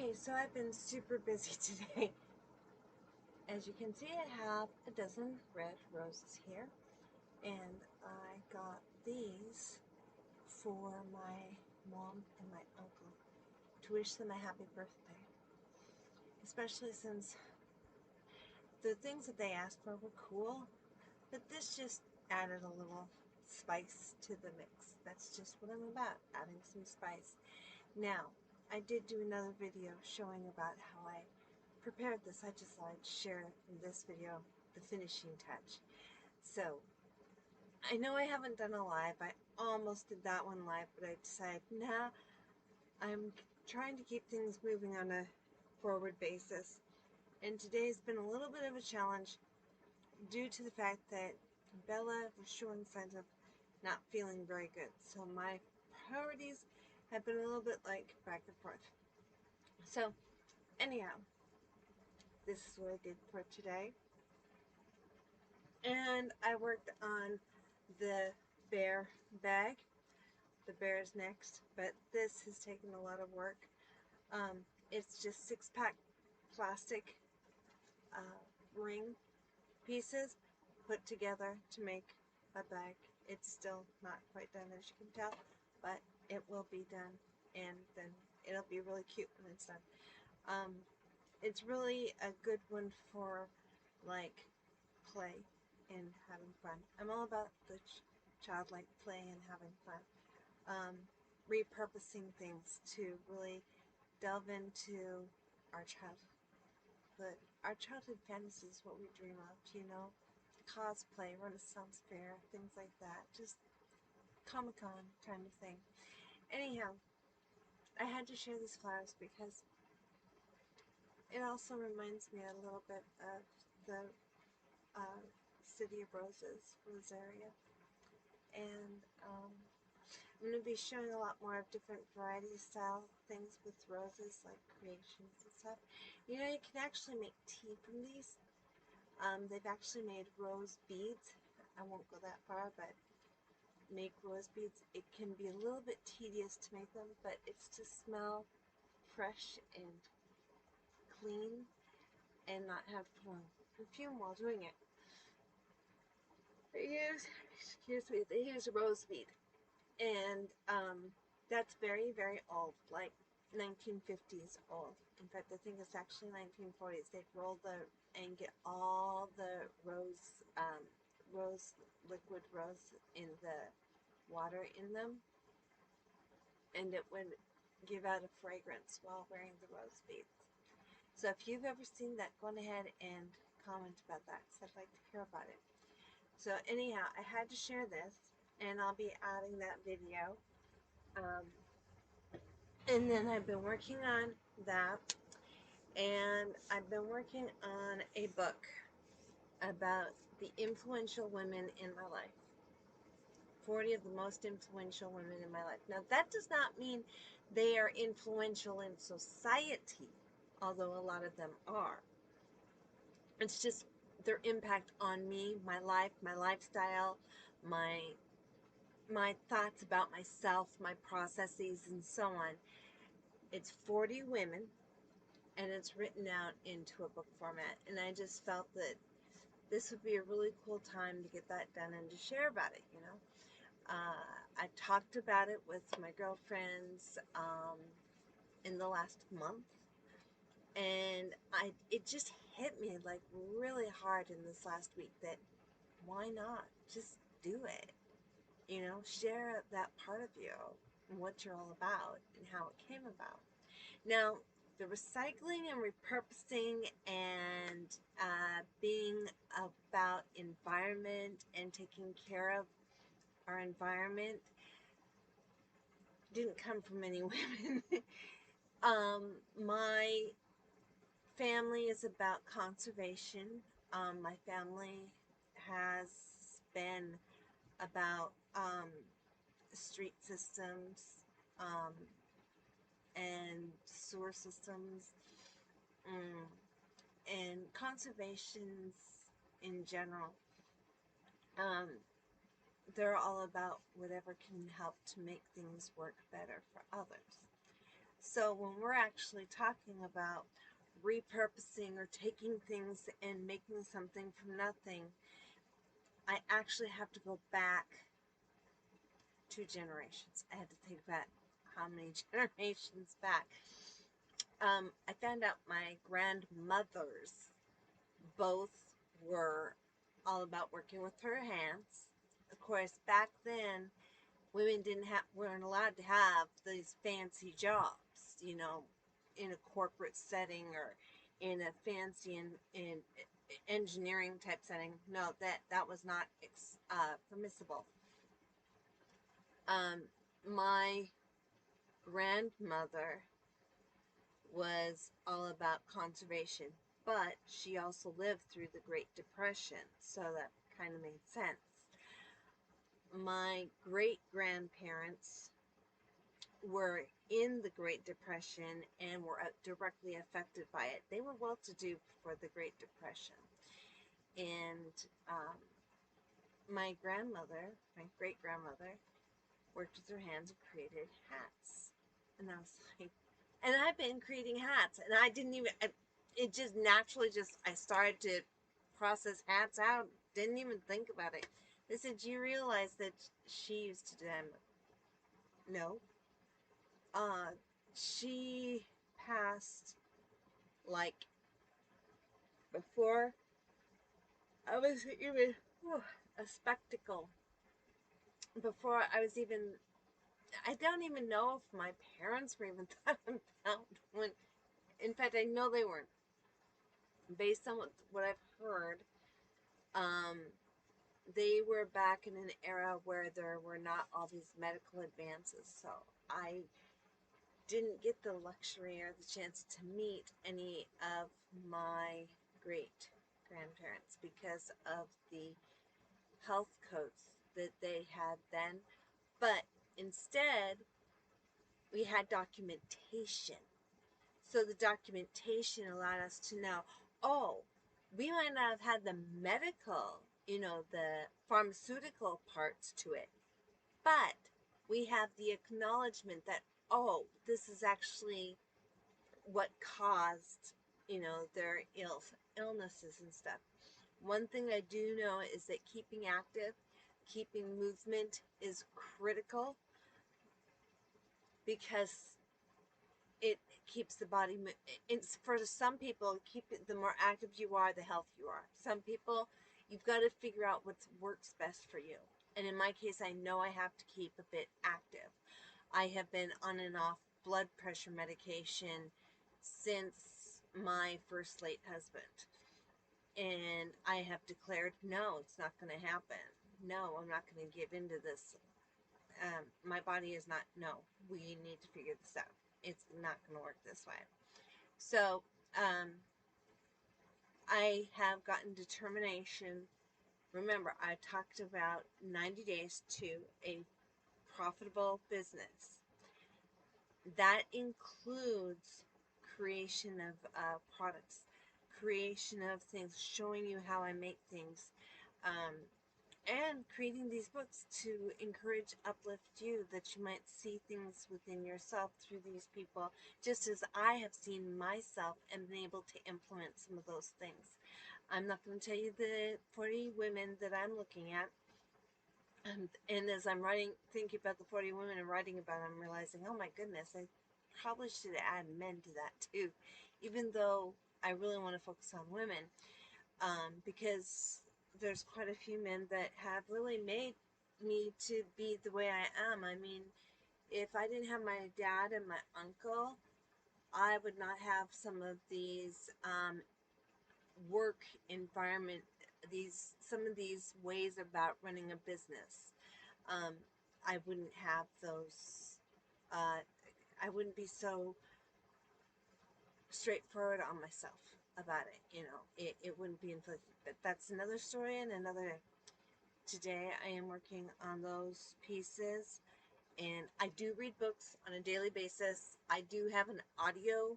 Okay, so I've been super busy today. As you can see, I have a dozen red roses here, and I got these for my mom and my uncle to wish them a happy birthday. Especially since the things that they asked for were cool, but this just added a little spice to the mix. That's just what I'm about, adding some spice. Now, I did do another video showing about how I prepared this. I just thought I'd share in this video the finishing touch. So, I know I haven't done a live. I almost did that one live, but I decided, nah, I'm trying to keep things moving on a forward basis. And today's been a little bit of a challenge due to the fact that Bella was showing signs of not feeling very good. So my priorities have been a little bit like back and forth. So anyhow, this is what I did for today. And I worked on the bear bag. The bear is next, but this has taken a lot of work. It's just 6-pack plastic ring pieces put together to make a bag. It's still not quite done, as you can tell, but it will be done, and then it'll be really cute when it's done. It's really a good one for like play and having fun. I'm all about the childlike play and having fun. Um, Repurposing things to really delve into our childhood fantasies, what we dream of, cosplay, Renaissance fair, things like that. Just Comic-Con kind of thing. Anyhow, I had to share these flowers because it also reminds me a little bit of the uh, City of Roses, Rosaria. And I'm going to be showing a lot more of different variety style things with roses, like creations and stuff. You know, you can actually make tea from these. They've actually made rose beads. I won't go that far, but make rose beads. It can be a little bit tedious to make them, but it's to smell fresh and clean and not have to put on perfume while doing it. They use a rose bead, and that's very, very old, like 1950s old. In fact, I think it's actually 1940s. They'd roll and get all the liquid rose in the water in them, and it would give out a fragrance while wearing the rose beads. So if you've ever seen that, go ahead and comment about that, because I'd like to hear about it. So anyhow, I had to share this, and I'll be adding that video. And then I've been working on that, and I've been working on a book about the influential women in my life. 40 of the most influential women in my life. Now, that does not mean they are influential in society, although a lot of them are. It's just their impact on me, my life, my lifestyle, my thoughts about myself, my processes, and so on. It's 40 women, and it's written out into a book format. And I just felt that this would be a really cool time to get that done and to share about it, I talked about it with my girlfriends in the last month, and it just hit me like really hard in this last week that why not just do it, share that part of you and what you're all about and how it came about. Now, the recycling and repurposing and being about environment and taking care of our environment didn't come from any women. My family is about conservation. My family has been about street systems and sewer systems, and conservations in general. Um, they're all about whatever can help to make things work better for others. So when we're actually talking about repurposing or taking things and making something from nothing, I actually have to go back 2 generations. I had to think about how many generations back. I found out my grandmothers both were all about working with her hands. Of course, back then, women weren't allowed to have these fancy jobs, in a corporate setting or in a fancy in engineering type setting. No, that was not permissible. My grandmother was all about conservation, but she also lived through the Great Depression, so that kind of made sense. My great grandparents were in the Great Depression and were directly affected by it. They were well to do for the Great Depression. And my grandmother, my great grandmother, worked with her hands and created hats. And I was like, and I've been creating hats, and I didn't even, it just naturally I started to process hats out, didn't even think about it. They said, do you realize that she used to do them? No. Uh, she passed like before I was even a spectacle. Before I was even, I don't even know if my parents were even thought about when. In fact, I know they weren't. Based on what I've heard, um, they were back in an era where there were not all these medical advances. So I didn't get the luxury or the chance to meet any of my great grandparents because of the health codes that they had then. But instead, we had documentation. So the documentation allowed us to know, oh, we might not have had the medical, the pharmaceutical parts to it, but we have the acknowledgement that, oh, this is actually what caused, their illnesses and stuff. One thing I do know is that keeping active, keeping movement is critical because it keeps the body. It's for some people. The more active you are, the healthier you are. Some people, you've got to figure out what works best for you. And in my case, I know I have to keep a bit active. I have been on and off blood pressure medication since my first late husband. And I have declared, no, it's not going to happen. No, I'm not going to give into this. My body is not, no, we need to figure this out. It's not going to work this way. So, I have gotten determination. Remember, I talked about 90 days to a profitable business. That includes creation of products, creation of things, showing you how I make things, um, and creating these books to encourage, uplift you, that you might see things within yourself through these people, just as I have seen myself and been able to implement some of those things. I'm not going to tell you the 40 women that I'm looking at. And as I'm thinking about the 40 women and writing about them, I'm realizing, oh my goodness, I probably should add men to that too, even though I really want to focus on women, because there's quite a few men that have really made me to be the way I am. I mean, if I didn't have my dad and my uncle, I would not have some of these work environment, some of these ways about running a business. um, I wouldn't have those. I wouldn't be so straightforward on myself about it. It wouldn't be inflicted. But that's another story and another. Today I am working on those pieces, and I do read books on a daily basis. I do have an audio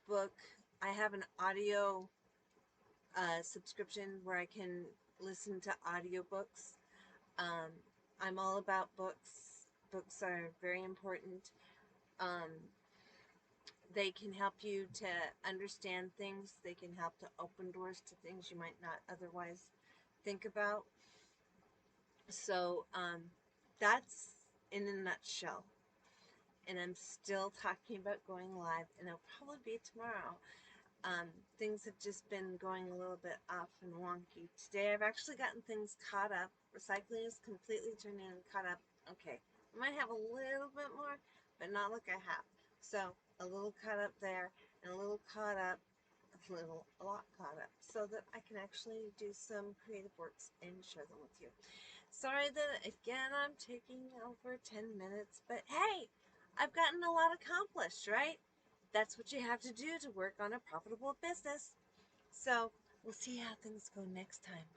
book. I have an audio subscription where I can listen to audiobooks. Um, I'm all about books. Books are very important. Um, They can help you to understand things. They can help to open doors to things you might not otherwise think about. So that's in a nutshell. And I'm still talking about going live, and it'll probably be tomorrow. Things have just been going a little bit off and wonky. Today I've actually gotten things caught up. Recycling is completely turned in and caught up. Okay, I might have a little bit more, but not like I have. So a little caught up there, and a little caught up, a lot caught up, so that I can actually do some creative works and share them with you. Sorry that again I'm taking over 10 minutes, but hey, I've gotten a lot accomplished, right? That's what you have to do to work on a profitable business. So we'll see how things go next time.